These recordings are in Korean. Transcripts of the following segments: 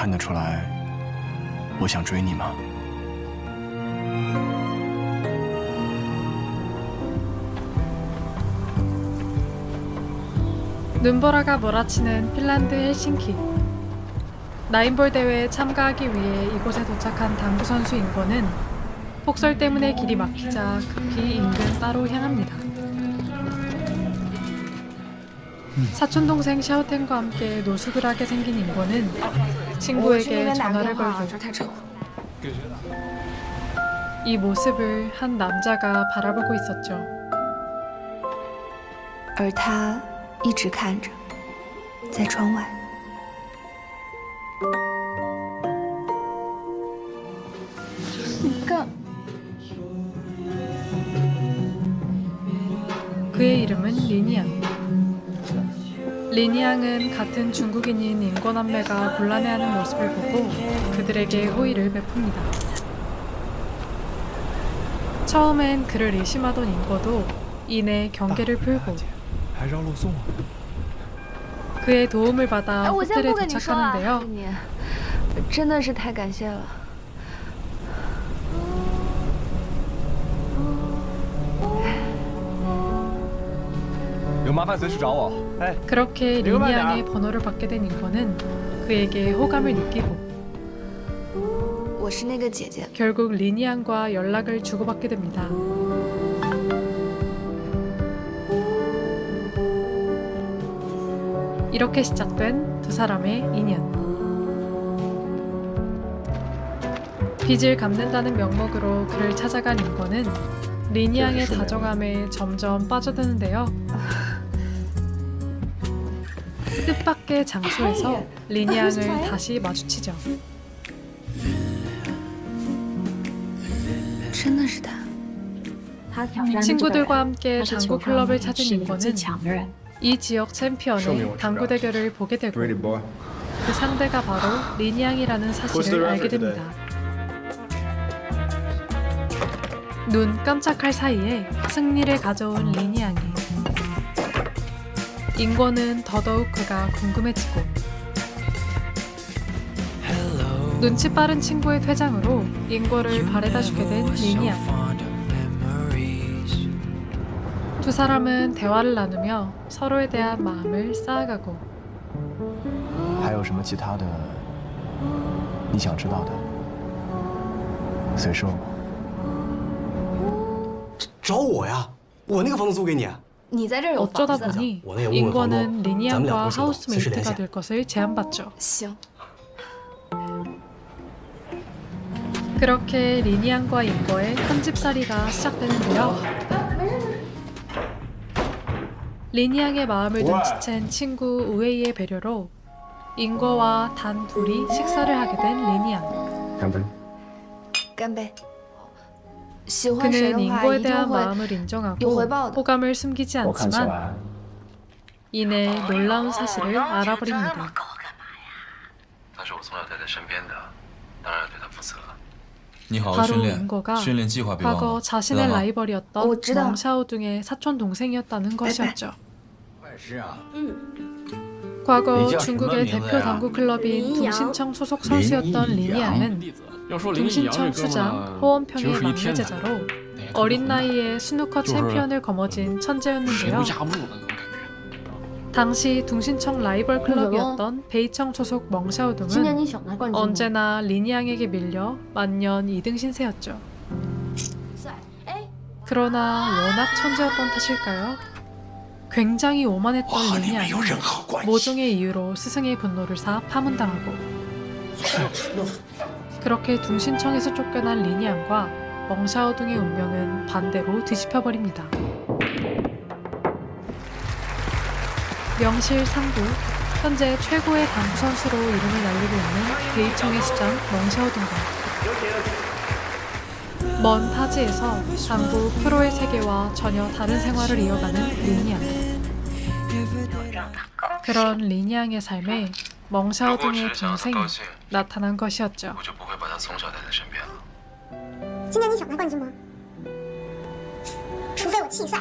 看得出来我想追你吗？ 눈보라가 몰아치는 핀란드 헬싱키. 나인볼 대회에 참가하기 위해 이곳에 도착한 당구 선수 인권은 폭설 때문에 길이 막히자 급히 인근 바로 향합니다. 사촌 동생 샤오텐과 함께 노숙을 하게 생긴 인권은 친구에게 전화를 걸고 이 모습을 한 남자가 바라보고 있었죠. 而他一直看着，在窗外。 그의 이름은 리니앙. 리니앙은 같은 중국인인 인권남매가 곤란해하는 모습을 보고 그들에게 호의를 베풉니다. 처음엔 그를 의심하던 인권도 이내 경계를 풀고 그의 도움을 받아 호텔에 도착하는데요. 真的是太感谢了。 有麻烦随时找我。 그렇게 리니앙의 번호를 받게 된 인권은 그에게 호감을 느끼고 我是那个姐姐。 결국 리니앙과 연락을 주고받게 됩니다. 이렇게 시작된 두 사람의 인연. 빚을 갚는다는 명목으로 그를 찾아간 인권은 리니앙의 다정함에 점점 빠져드는데요. 뜻밖의 장소에서 리니앙을 다시 마주치죠. 真的是他。 친구들과 함께 당구 클럽을 찾은 인권은 이 지역 챔피언의 당구 대결을 보게 되고 그 상대가 바로 리니앙이라는 사실을 알게 됩니다. 눈 깜짝할 사이에 승리를 가져온 리니앙이 인권은 더더욱 그가 궁금해지고 눈치 빠른 친구의 퇴장으로 인권을 바래다주게 된 리니앙. 두 사람은 대화를 나누며 서로에 대한 마음을 쌓아가고 还有什么其他的你想知道的？随说。找我呀，我那个房子租给你。 你在这儿有 어쩌다 房子？ 보니 我那也问问房 인권은 东，咱们俩 리니앙과 会手动，随时联 하우스메이트가 系。 될 것을 제안받죠. 行。 그렇게 리니앙과 인거의 한집살이가 시작되는데요. 리니앙의 마음을 눈치챈 친구 우웨이의 배려로 인거와 단 둘이 식사를 하게 된 리니앙. 干杯。干杯。喜欢谁 그는 的话， 인거에 一定 대한 会 마음을 有 인정하고 回报的。 호감을 숨기지 我看起 않지만 来 이내 놀라운 사실을 这 알아버립니다. 么狗干嘛呀？他是我从小带在身边的，当然要对他负责。你好好 바로 训练， 인거가 训练计划别忘 과거 了， 자신의 知道吗？ 라이벌이었던 어찌다. 멍샤오둥의 사촌 동생이었다는 것이었죠. 坏事啊！ 과거 리니앙 중국의 정말 대표 미안해요. 당구 클럽인 리니앙. 둥신청 소속 선수였던 리니앙은 要说林毅阳这 둥신청 哥们 수장 儿， 호원평의 平时一天 막내 的， 제자로 得特别 어린 混蛋 나이에 스누커 챔피언을 거머쥔 谁 천재였는데요. 都压不住的那种感觉。 당시 둥신청 라이벌 클럽이었던 베이청 소속 今年 멍샤오둥은 你想拿冠军吗？ 언제나 리니앙에게 밀려 만년 2등 신세였죠. 哎， 그러나 워낙 천재였던 탓일까요? 굉장히 오만했던 리니앙은 모종의 이유로 스승의 분노를 사 파문당하고 그렇게 둥신청에서 쫓겨난 리니앙과 멍샤오둥의 운명은 반대로 뒤집혀버립니다. 명실상부 현재 최고의 당구 선수로 이름을 날리고 있는 베이청의 수장 멍샤오둥과 먼 타지에서 당구 프로의 세계와 전혀 다른 생활을 이어가는 리니앙. 그런 리니앙의 삶에 멍샤오둥의 동생이 나타난 것이었죠. 我就不会把他从小带在身边了。今年你想拿冠军吗？除非我弃赛。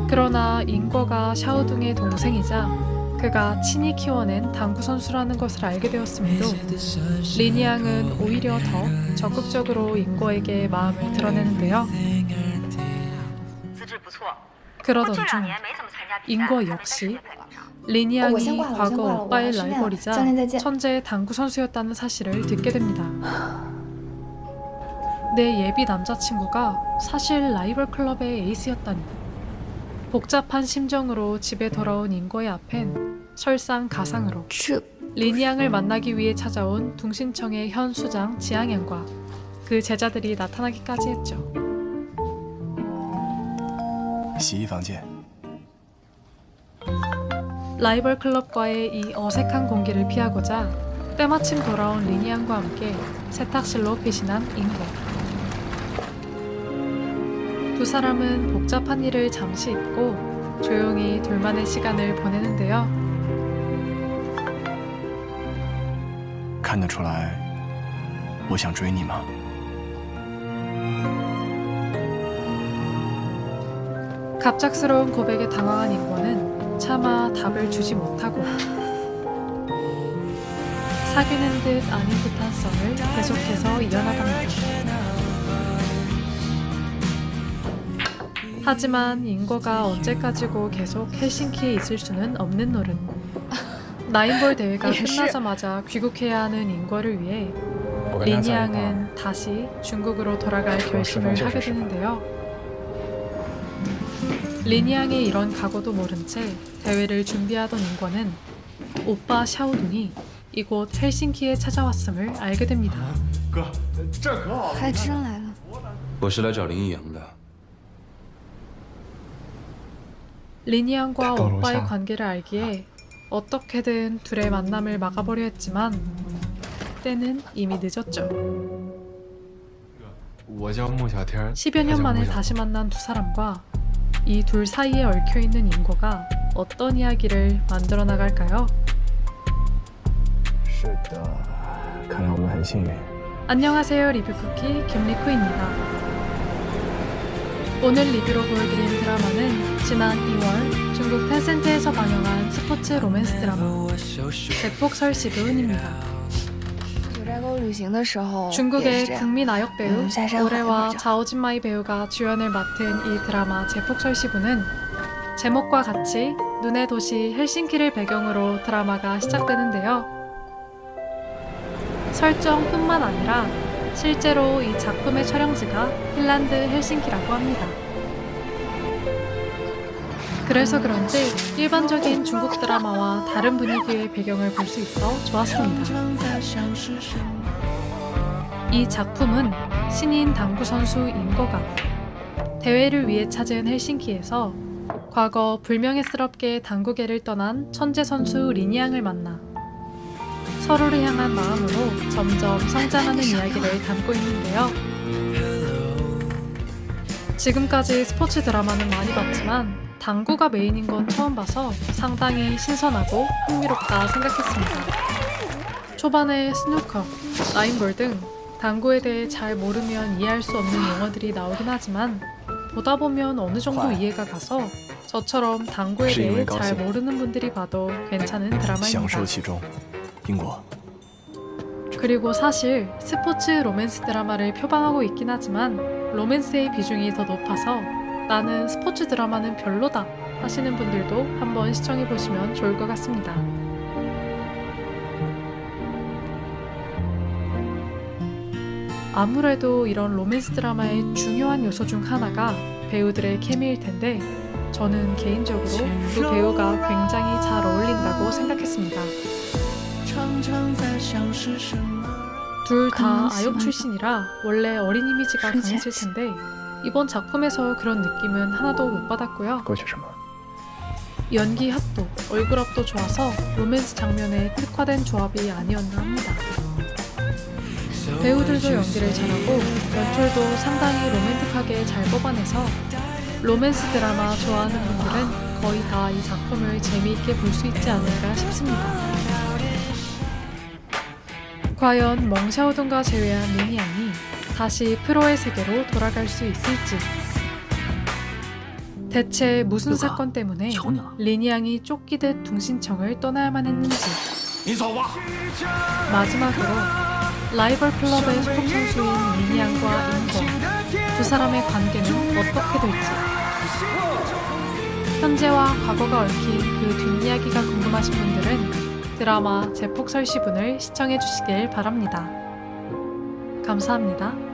그러나 인거가 샤오둥의 동생이자 그가 친히 키워낸 당구 선수라는 것을 알게 되었음에도 리니앙은 오히려 더 적극적으로 인거에게 마음을 드러내는데요. 그러던 중 인거 역시 리니앙이 과거 오빠의 라이벌이자 천재 당구 선수였다는 사실을 듣게 됩니다. 내 예비 남자친구가 사실 라이벌 클럽의 에이스였다니. 복잡한 심정으로 집에 돌아온 인거의 앞엔 설상가상으로 리니앙을 만나기 위해 찾아온 둥신청의 현 수장 지앙양과 그 제자들이 나타나기까지 했죠. 洗衣房见。 라이벌 클럽과의 이 어색한 공기를 피하고자 때마침 돌아온 리니앙과 함께 세탁실로 피신한 인거. 두 사람은 복잡한 일을 잠시 잊고 조용히 둘만의 시간을 보내는데요. 看得出来，我想追你吗？ 갑작스러운 고백에 당황한 인권은 차마 답을 주지 못하고 사귀는 듯 아닌 듯한 썸을 계속해서 이어나갑니다. 하지만 인거가 언제까지고 계속 헬싱키에 있을 수는 없는 노릇. 나인볼 대회가 끝나자마자 귀국해야 하는 인거를 위해 리니앙은 다시 중국으로 돌아갈 결심을 하게 되는데요. 리니앙의 이런 각오도 모른 채 대회를 준비하던 인권은 오빠 샤오둥이 이곳 헬싱키에 찾아왔음을 알게 됩니다. 还真来了。我是来找林一阳的。 리니앙과 오빠의 관계를 알기에 어떻게든 둘의 만남을 막아보려 했지만 때는 이미 늦었죠. 我叫穆小天， 10여 년 만에 다시 만난 두 사람과 이 둘 사이에 얽혀있는 인거가 어떤 이야기를 만들어 나갈까요? 是的，看来我们很幸运。 안녕하세요, 리뷰쿠키 김리쿠입니다. 오늘 리뷰로 보여드린 드라마는 지난 2월 중국 텐센트에서 방영한 스포츠 로맨스 드라마 제폭설시브은입니다. 九寨沟旅行的时候， 중국의 국민 아역 배우 샤샤 올해와 화이트죠. 자오진마이 배우가 주연을 맡은 이 드라마 제폭설시브는 제목과 같이 눈의 도시 헬싱키를 배경으로 드라마가 시작되는데요. 설정뿐만 아니라 실제로 이 작품의 촬영지가 핀란드 헬싱키라고 합니다. 그래서 그런지 일반적인 중국 드라마와 다른 분위기의 배경을 볼 수 있어 좋았습니다. 이 작품은 신인 당구 선수 인거가 대회를 위해 찾은 헬싱키에서 과거 불명예스럽게 당구계를 떠난 천재 선수 리니앙을 만나 서로를 향한 마음으로 점점 성장하는 이야기를 담고 있는데요. 지금까지 스포츠 드라마는 많이 봤지만 당구가 메인인 건 처음 봐서 상당히 신선하고 흥미롭다 생각했습니다. 초반에 스누커, 나인볼 등 당구에 대해 잘 모르면 이해할 수 없는 용어들이 나오긴 하지만 보다 보면 어느 정도 이해가 가서 저처럼 당구에 대해 잘 모르는 분들이 봐도 괜찮은 享受 드라마입니다. 其中，英国。 그리고 사실 스포츠 로맨스 드라마를 표방하고 있긴 하지만 로맨스의 비중이 더 높아서 나는 스포츠 드라마는 별로다 하시는 분들도 한번 시청해보시면 좋을 것 같습니다. 아무래도 이런 로맨스 드라마의 중요한 요소 중 하나가 배우들의 케미일 텐데 저는 개인적으로 두 배우가 굉장히 잘 어울린다고 생각했습니다. 둘 다 아역 출신이라 원래 어린 이미지가 강했을 텐데 이번 작품에서 그런 느낌은 하나도 못 받았고요. 歌曲什么？ 연기 합도, 얼굴합도 좋아서 로맨스 장면에 특화된 조합이 아니었나 합니다. 배우들도 연기를 잘하고 연출도 상당히 로맨틱하게 잘 뽑아내서 로맨스 드라마 좋아하는 분들은 거의 다 이 작품을 재미있게 볼 수 있지 않을까 싶습니다. 과연 멍샤오둥과 제외한 리니앙이 다시 프로의 세계로 돌아갈 수 있을지. 대체 무슨 사건 때문에 求你了， 리니양이 쫓기듯 둥신청을 떠나야만 했는지. 마지막으로 라이벌 클럽의 소속 선수인 리니양과 인거 두 사람의 관계는 어떻게 될지, 현재와 과거가 얽힌 그 뒷이야기가 궁금하신 분들은 드라마 제폭설시분을 시청해 주시길 바랍니다. 감사합니다.